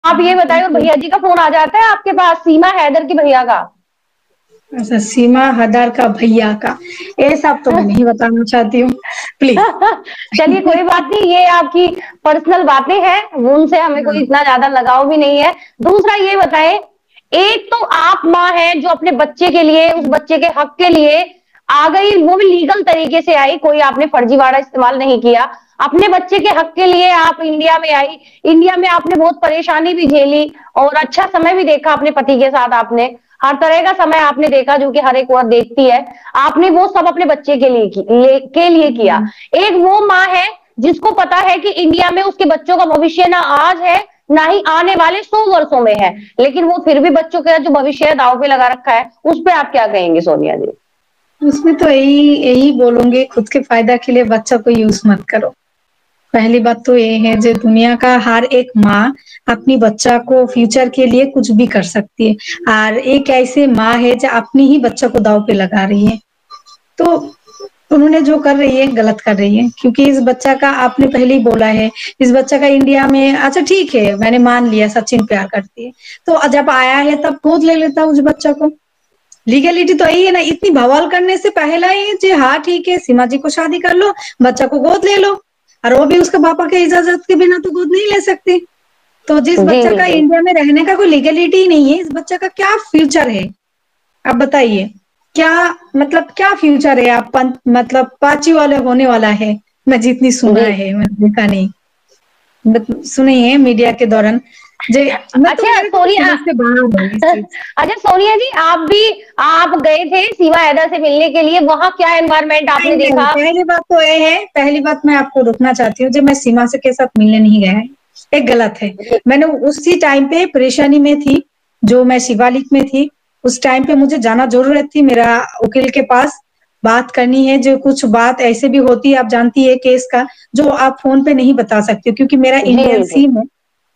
आप ये बताइए, भैया जी का फोन आ जाता है आपके पास, सीमा हैदर की भैया का? अच्छा, सीमा हदार का भैया का, ये सब तो मैं नहीं बताना चाहती हूँ, प्लीज। चलिए कोई बात नहीं, ये आपकी पर्सनल बातें हैं, उनसे हमें कोई इतना ज्यादा लगाव भी नहीं है। दूसरा ये बताएं, एक तो आप माँ हैं जो अपने बच्चे के लिए, उस बच्चे के हक के लिए आ गई, वो भी लीगल तरीके से आई, कोई आपने फर्जीवाड़ा इस्तेमाल नहीं किया। अपने बच्चे के हक के लिए आप इंडिया में आई। इंडिया में आपने बहुत परेशानी भी झेली और अच्छा समय भी देखा अपने पति के साथ, आपने हर तरह का समय आपने देखा जो कि हर एक औरत देखती है। आपने वो सब अपने बच्चे के लिए के लिए किया। एक वो माँ है जिसको पता है कि इंडिया में उसके बच्चों का भविष्य ना आज है ना ही आने वाले 100 वर्षों में है, लेकिन वो फिर भी बच्चों का जो भविष्य है दाव पे लगा रखा है। उस पर आप क्या कहेंगे सोनिया जी? उसमें तो यही यही बोलूंगी, खुद के फायदा के लिए बच्चा को यूज मत करो। पहली बात तो ये है, जो दुनिया का हर एक माँ अपनी बच्चा को फ्यूचर के लिए कुछ भी कर सकती है, और एक ऐसे माँ है जो अपनी ही बच्चा को दाव पे लगा रही है। तो उन्होंने जो कर रही है गलत कर रही है, क्योंकि इस बच्चा का, आपने पहले ही बोला है, इस बच्चा का इंडिया में, अच्छा ठीक है मैंने मान लिया सचिन प्यार करती है, तो जब आया है तब गोद ले लेता उस बच्चा को। लीगलिटी तो यही है ना, इतनी बवाल करने से पहला ही जी हाँ ठीक है सीमा जी को शादी कर लो, बच्चा को गोद ले लो, और वो भी उसके पापा के इजाजत के बिना तो गोद नहीं ले सकती। तो जिस जी बच्चा का बिल्कुल। इंडिया में रहने का कोई लीगलिटी ही नहीं है, इस बच्चा का क्या फ्यूचर है? आप बताइए, क्या मतलब क्या फ्यूचर है? आप मतलब पांचवी वाले होने वाला है, मैं जितनी सुना जी है, मैंने देखा नहीं, सुनी है मीडिया के दौरान। जे मैं तो, अच्छा मेरे को तो सोनिया, समझ से बाहर है इस चीज। अच्छा सोनिया जी, आप गए थे सीमा हैदर से मिलने के लिए, वहां क्या एनवायरनमेंट नहीं आपने नहीं, देखा? पहली बात तो ये है, पहली बात मैं आपको रोकना चाहती हूँ, जब मैं सीमा से के साथ मिलने नहीं गया है, एक गलत है। मैंने उसी टाइम पे परेशानी में थी, जो मैं शिवालिक में थी, उस टाइम पे मुझे जाना जरूरत थी, मेरा वकील के पास बात करनी है, जो कुछ बात ऐसे भी होती है, आप जानती है केस का, जो आप फोन पे नहीं बता सकते, क्योंकि मेरा जी इंडियन बिल्कुल। सिम है,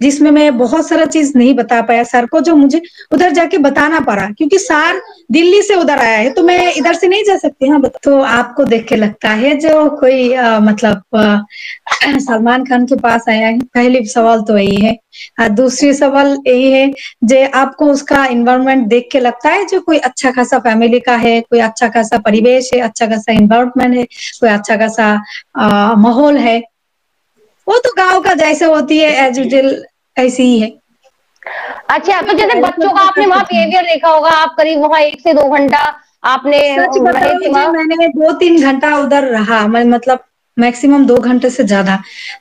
जिसमें मैं बहुत सारा चीज नहीं बता पाया सर को, जो मुझे उधर जाके बताना पड़ा, क्योंकि सर दिल्ली से उधर आया है, तो मैं इधर से नहीं जा सकती। हाँ तो आपको देख के लगता है जो कोई मतलब सलमान खान के पास आया है? पहली सवाल तो यही है। दूसरी सवाल यही है, जो आपको उसका इन्वायरमेंट देख के लगता है जो कोई अच्छा खासा फैमिली का है, कोई अच्छा खासा परिवेश है, अच्छा खासा इन्वायरमेंट है, कोई अच्छा खासा माहौल है? वो तो गांव का जैसे होती है एज यूजुअल, ऐसी ही है। अच्छा तो ठीक है, जैसे ऐसा बच्चों का तो कर आपने वहां सकते हैं। बिहेवियर देखा होगा, आप करीब वहां 1 से 2 घंटा आपने सच रहे बताओ थे जी, वहां। मैंने 2-3 घंटा उधर रहा, मैं मतलब मैक्सिमम 2 घंटे से ज्यादा।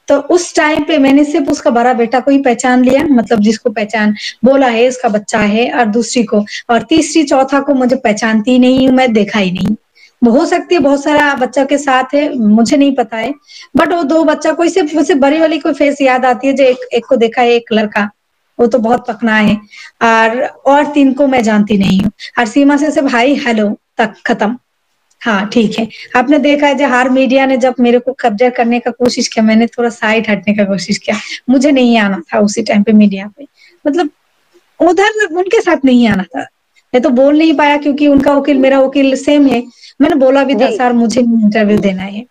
तो उस टाइम पे मैंने सिर्फ उसका बड़ा बेटा को ही पहचान लिया, मतलब जिसको पहचान बोला है इसका बच्चा है, और दूसरी को, और तीसरी चौथा को मुझे पहचानती नहीं हूँ, मैं देखा ही नहीं। हो सकती है बहुत सारा बच्चा के साथ है, मुझे नहीं पता है, बट वो दो बच्चा को सिर्फ बड़ी वाली को फेस याद आती है, जो एक को देखा है, एक लड़का, वो तो बहुत पकना है, और तीन को मैं जानती नहीं हूँ। और सीमा से सिर्फ हाई हेलो तक खत्म। हाँ ठीक है। आपने देखा है, जो हार मीडिया ने जब मेरे को कब्जा करने का कोशिश किया, मैंने थोड़ा साइड हटने का कोशिश किया, मुझे नहीं आना था उसी टाइम पे मीडिया पे, मतलब उधर उनके साथ नहीं आना था। मैं तो बोल नहीं पाया, क्योंकि उनका वकील मेरा वकील सेम है। मैंने बोला भी था जी सर मुझे इंटरव्यू देना है,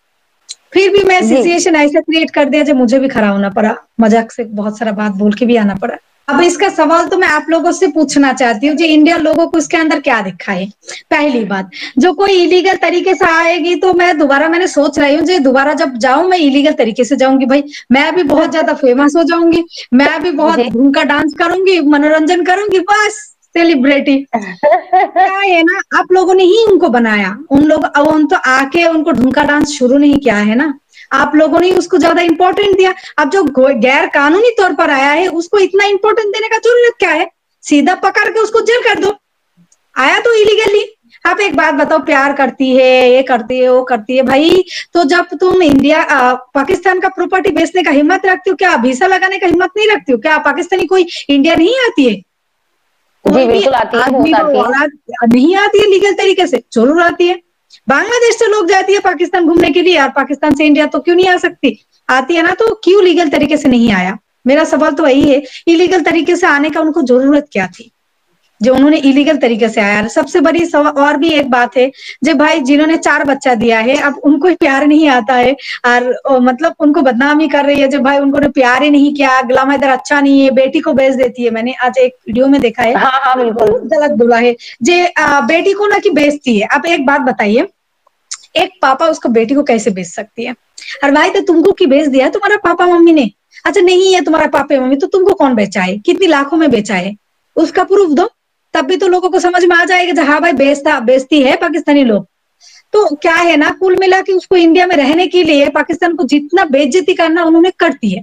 फिर भी मैं जी। सिचुएशन ऐसा क्रिएट कर दिया जो मुझे भी खड़ा होना पड़ा, मजाक से बहुत सारा बात बोल के भी आना पड़ा। अब इसका सवाल तो मैं आप लोगों से पूछना चाहती हूँ, जो इंडिया लोगों को इसके अंदर क्या दिखा है? पहली बात, जो कोई इलीगल तरीके से आएगी, तो मैं दोबारा, मैंने सोच रही हूँ जो दोबारा जब जाऊं, मैं इलीगल तरीके से जाऊंगी भाई, मैं भी बहुत ज्यादा फेमस हो जाऊंगी, मैं भी बहुत जी। धूम का डांस करूंगी, मनोरंजन करूंगी, बस सेलिब्रिटी। क्या है ना, आप लोगों ने ही उनको बनाया, उन लोग उन तो आके उनको ढूंढका डांस शुरू नहीं किया है ना, आप लोगों ने उसको ज्यादा इंपॉर्टेंट दिया। अब जो गैर कानूनी तौर पर आया है, उसको इतना इंपॉर्टेंट देने का जरूरत क्या है? सीधा पकड़ के उसको जेल कर दो, आया तो इलीगली। आप एक बात बताओ, प्यार करती है, ये करती है, वो करती है भाई, तो जब तुम इंडिया पाकिस्तान का प्रॉपर्टी बेचने का हिम्मत रखती हो, क्या वीसा लगाने का हिम्मत नहीं रखती हो? क्या पाकिस्तानी कोई इंडिया नहीं आती है? जी कोई भी बिल्कुल आती है, आदमी बहुत को आती है। औलाद नहीं आती है लीगल तरीके से? जरूर आती है। बांग्लादेश से लोग जाती है पाकिस्तान घूमने के लिए, और पाकिस्तान से इंडिया तो क्यों नहीं आ सकती? आती है ना, तो क्यों लीगल तरीके से नहीं आया? मेरा सवाल तो वही है, इलीगल तरीके से आने का उनको जरूरत क्या थी? जो उन्होंने इलीगल तरीके से आया। सबसे बड़ी और भी एक बात है, जो भाई जिन्होंने 4 बच्चा दिया है, अब उनको ही प्यार नहीं आता है और मतलब उनको बदनामी कर रही है, जो भाई उन्होंने प्यार ही नहीं किया, गुलाम हैदर अच्छा नहीं है, बेटी को बेच देती है। मैंने आज एक वीडियो में देखा है, हाँ हाँ बिल्कुल बहुत गलत बोला है जे बेटी को ना कि बेचती है। अब एक बात बताइए, एक पापा उसको बेटी को कैसे बेच सकती है? और भाई तो तुमको की बेच दिया तुम्हारा पापा मम्मी ने? अच्छा नहीं है तुम्हारा पापा मम्मी, तो तुमको कौन बेचा है, कितनी लाखों में बेचा है, उसका प्रूफ दो, तब भी तो लोगों को समझ में आ जाएगा हाँ भाई बेचती है पाकिस्तानी लोग। तो क्या है ना, कुल मिला के उसको इंडिया में रहने के लिए पाकिस्तान को जितना बेइज्जती करना उन्होंने कर दी है।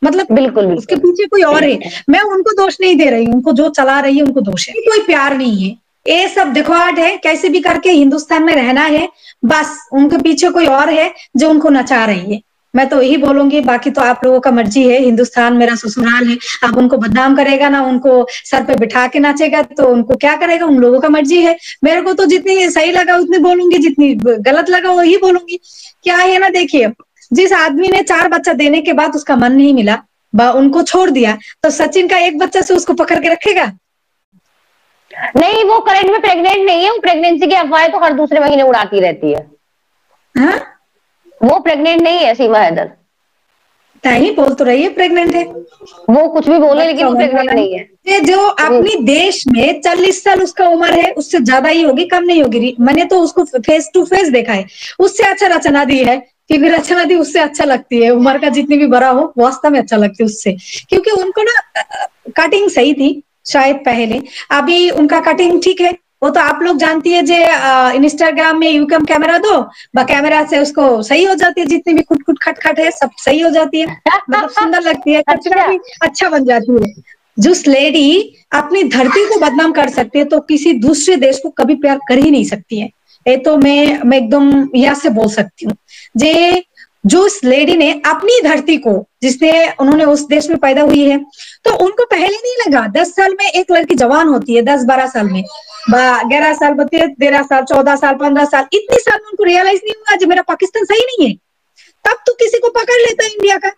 मतलब बिल्कुल उसके बिल्कुल। पीछे कोई और है। मैं उनको दोष नहीं दे रही हूँ, उनको जो चला रही है उनको दोष है, कोई प्यार नहीं है, ये सब दिखवाट है, कैसे भी करके हिंदुस्तान में रहना है, बस उनके पीछे कोई और है जो उनको नचा रही है। मैं तो यही बोलूंगी, बाकी तो आप लोगों का मर्जी है, हिंदुस्तान मेरा ससुराल है। आप उनको बदनाम करेगा ना, उनको सर पे बिठा के नाचेगा तो उनको क्या करेगा, उन लोगों का मर्जी है। मेरे को तो जितनी सही लगा उतनी बोलूंगी, जितनी गलत लगा वही बोलूंगी। क्या है ना, देखिए जिस आदमी ने 4 बच्चा देने के बाद उसका मन नहीं मिला, उनको छोड़ दिया, तो सचिन का एक बच्चा से उसको पकड़ के रखेगा? नहीं, वो करंट में प्रेग्नेंट नहीं है, वो प्रेगनेंसी की अफवाहें तो हर दूसरे महीने उड़ाती रहती है। हाँ, वो प्रेग्नेंट नहीं है सीमा हैदर। नहीं बोल तो रही है प्रेग्नेंट है, वो कुछ भी बोले लेकिन बच्चा वो होने प्रेग्नेंट वाला नहीं है। है। ये जो अपनी देश में 40 साल उसका उम्र है, उससे ज्यादा ही होगी, कम नहीं होगी। मैंने तो उसको फेस टू फेस देखा है, उससे अच्छा रचना दी है, क्योंकि रचना दी उससे अच्छा लगती है, उम्र का जितनी भी बड़ा हो वास्तव में अच्छा लगती है उससे, क्योंकि उनको ना कटिंग सही थी शायद पहले, अभी उनका कटिंग ठीक है। वो तो आप लोग जानती है, जे इंस्टाग्राम में यूकम कैमरा दो, कैमरा से उसको सही हो जाती है, जितनी भी खुट खुट खट खट है सब सही हो जाती है, मतलब सुंदर लगती है, कचरा अच्छा। भी अच्छा बन जाती है। जो लेडी अपनी धरती को बदनाम कर सकती है, तो किसी दूसरे देश को कभी प्यार कर ही नहीं सकती है। ये तो मैं एकदम यह से बोल सकती हूँ, जे जो उस लेडी ने अपनी धरती को, जिसने उन्होंने उस देश में पैदा हुई है, तो उनको पहले नहीं लगा। 10 साल में एक लड़की जवान होती है, 10-12 साल में, 11 साल, 13 साल, 14 साल, 15 साल, इतनी साल में उनको रियलाइज नहीं हुआ जो मेरा पाकिस्तान सही नहीं है। तब तो किसी को पकड़ लेता इंडिया का,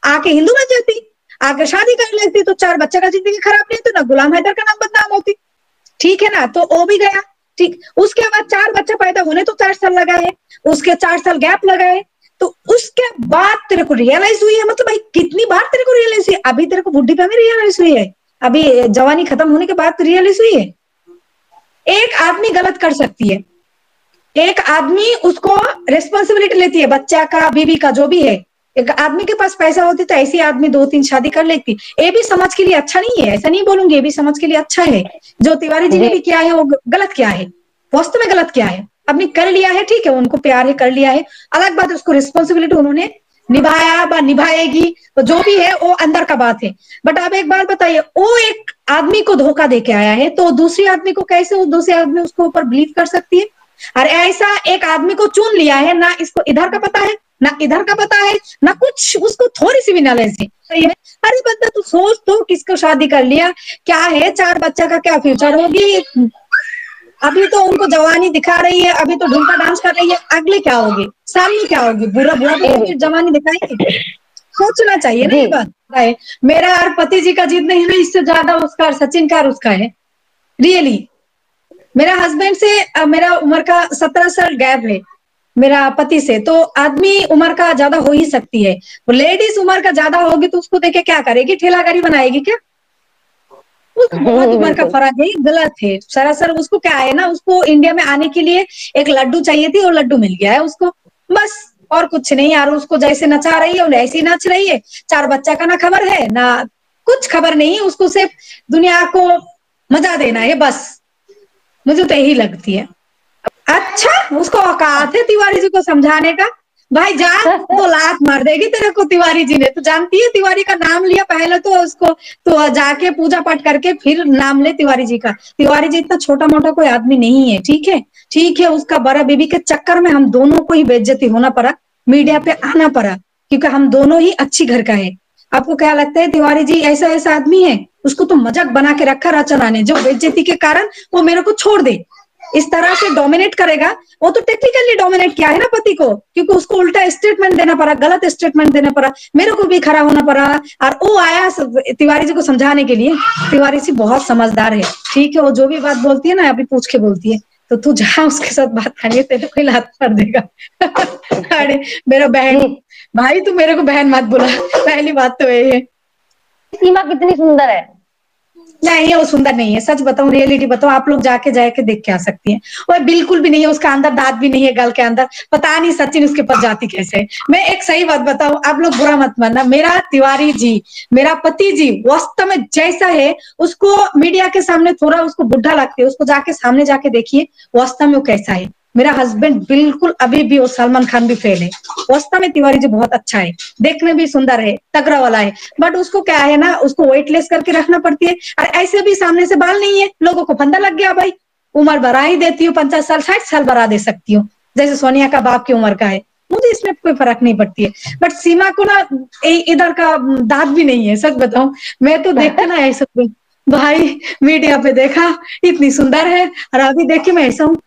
आके हिंदू बन जाती, आके शादी कर लेती, तो 4 बच्चा का जिंदगी खराब नहीं तो ना गुलाम हैदर का नाम बदनाम होती। ठीक है ना, तो वो भी गया ठीक। उसके बाद 4 बच्चा पैदा होने तो 4 साल लगा है, उसके 4 साल गैप लगा है, तो उसके बाद तेरे को रियलाइज हुई है। मतलब भाई कितनी बार तेरे को रियलाइज हुई है? अभी तेरे को बुढ़ी पे में रियलाइज हुई है? अभी जवानी खत्म होने के बाद रियलाइज हुई है? एक आदमी गलत कर सकती है, एक आदमी उसको रिस्पॉन्सिबिलिटी लेती है, बच्चा का, बीवी का, जो भी है। एक आदमी के पास पैसा होती तो ऐसी आदमी 2-3 शादी कर लेती। ये भी समाज के लिए अच्छा नहीं है, ऐसा नहीं बोलूंगी, ये भी समाज के लिए अच्छा है। जो तिवारी जी ने भी किया है वो गलत किया है, वास्तव में गलत किया है। अपनी कर लिया है, ठीक है, उनको प्यार है, कर लिया है, अलग बात है, उसको रिस्पॉन्सिबिलिटी उन्होंने निभाया व निभाएगी, तो जो भी है वो अंदर का बात है। बट अब एक बात बताइए, वो एक आदमी को धोखा दे के आया है, तो दूसरी आदमी को कैसे उस दूसरे आदमी उसको ऊपर बिलीव कर सकती है? और ऐसा एक आदमी को चुन लिया है, ना इसको इधर का पता है, ना इधर का पता है, ना कुछ उसको थोड़ी सी भी नॉलेज है। अरे बंदा तू सोच तो, किसको शादी कर लिया, क्या है, 4 बच्चा का क्या फ्यूचर होगी? अभी तो उनको जवानी दिखा रही है, अभी तो ढुमका डांस कर रही है, अगले क्या होगी, सामने क्या होगी, बुरा बुरा तो जवानी दिखाएगी। सोचना चाहिए ना ये बात है। मेरा और पति जी का जीत नहीं है, इससे ज्यादा उसका और सचिन का और उसका है। रियली मेरा हस्बैंड से मेरा उम्र का 17 साल गैप है मेरा पति से, तो आदमी उम्र का ज्यादा हो ही सकती है। लेडीज उम्र का ज्यादा होगी तो उसको देखे क्या करेगी, ठेला गाड़ी बनाएगी क्या? बहुत उम्र का फर्क है, गलत है सरासर। उसको क्या है ना, उसको इंडिया में आने के लिए एक लड्डू चाहिए थी, और लड्डू मिल गया है उसको, बस और कुछ नहीं यार। उसको जैसे नचा रही है वैसे ही नाच रही है। 4 बच्चा का ना खबर है ना कुछ खबर नहीं है, उसको सिर्फ दुनिया को मजा देना है बस। मुझे तो यही लगती है। अच्छा, उसको औकात है तिवारी जी को समझाने का? भाई जा, तो लात मार देगी तेरे को तिवारी जी ने। तो जानती है तिवारी का नाम लिया पहले तो उसको, तो जाके पूजा पाठ करके फिर नाम ले तिवारी जी का। तिवारी जी इतना छोटा मोटा कोई आदमी नहीं है, ठीक है, ठीक है। उसका बड़ा बीबी के चक्कर में हम दोनों को ही बेइज्जती होना पड़ा, मीडिया पे आना पड़ा, क्योंकि हम दोनों ही अच्छी घर का है। आपको क्या लगता है तिवारी जी ऐसा आदमी है? उसको तो मजाक बना के रखा रचना ने, जो बेइज्जती के कारण वो मेरे को छोड़ दे। इस तरह से डोमिनेट करेगा। वो तो टेक्निकली डोमिनेट किया है ना पति को, क्योंकि उसको उल्टा स्टेटमेंट देना पड़ा, गलत स्टेटमेंट देना पड़ा, मेरे को भी खड़ा होना पड़ा। और वो आया तिवारी जी को समझाने के लिए। तिवारी जी बहुत समझदार है, ठीक है, वो जो भी बात बोलती है ना अभी पूछ के बोलती है, तो तू जहाँ उसके साथ बात करनी तेरे कोई लात मार देगा। अरे मेरा बहन भाई, तू मेरे को बहन मत बुला, पहली बात तो ये है। सीमा कितनी सुंदर है। नहीं, वो सुंदर नहीं है, सच बताऊं, रियलिटी बताऊं, आप लोग जाके देख के आ सकती हैं। वो बिल्कुल भी नहीं है, उसका अंदर दांत भी नहीं है गल के अंदर, पता नहीं सचिन उसके पास जाती कैसे है। मैं एक सही बात बताऊं, आप लोग बुरा मत मानना, मेरा तिवारी जी, मेरा पति जी वास्तव में जैसा है, उसको मीडिया के सामने थोड़ा उसको बुढ़ा लगती है, उसको जाके सामने जाके देखिए वास्तव में वो कैसा है। मेरा हस्बैंड बिल्कुल अभी भी वो सलमान खान भी फेल है। वास्तव में तिवारी जी बहुत अच्छा है, देखने भी सुंदर है, तगड़ा वाला है, बट उसको क्या है ना, उसको वेटलेस करके रखना पड़ती है। और ऐसे भी सामने से बाल नहीं है, लोगों को फंदा लग गया भाई, उम्र बढ़ा ही देती हूँ, 50 साल 60 साल बढ़ा दे सकती हूँ, जैसे सोनिया का बाप की उम्र का है, मुझे इसमें कोई फर्क नहीं पड़ती है। बट सीमा को ना इधर का दांत भी नहीं है, सच बताऊं, मैं तो देख के ना ऐसा भाई, मीडिया पे देखा इतनी सुंदर है, और अभी देख के मैं ऐसा हूँ,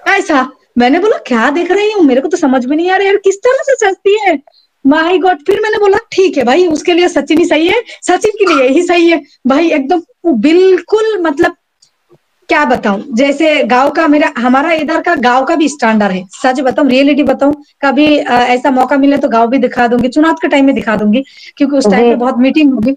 ऐसा। मैंने बोला क्या देख रही हूँ, मेरे को तो समझ में नहीं आ रहा यार, किस तरह से सजती है, माय गॉड। फिर मैंने बोला ठीक है भाई, उसके लिए सचिन ही सही है, सचिन के लिए यही सही है भाई, एकदम बिल्कुल, मतलब क्या बताऊं, जैसे गांव का हमारा इधर का गांव का भी स्टैंडर्ड है, सच बताऊं, रियलिटी बताऊं, कभी ऐसा मौका मिले तो गांव भी दिखा दूंगी, चुनाव के टाइम में दिखा दूंगी, क्योंकि उस टाइम पे बहुत मीटिंग होगी।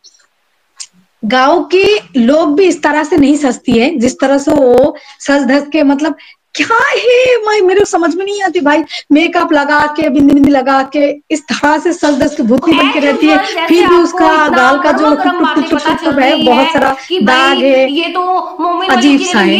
गांव के लोग भी इस तरह से नहीं सजती है जिस तरह से वो सज धज के, मतलब क्या है, मैं मेरे को समझ में नहीं आती भाई, मेकअप लगा के, बिंदी बिंदी लगा के इस तरह से सज धज के भूतनी बन के रहती है, फिर भी उसका गाल का जो टुक टुक टुक टुक है, बहुत सारा दाग है, ये तो अजीब सा है।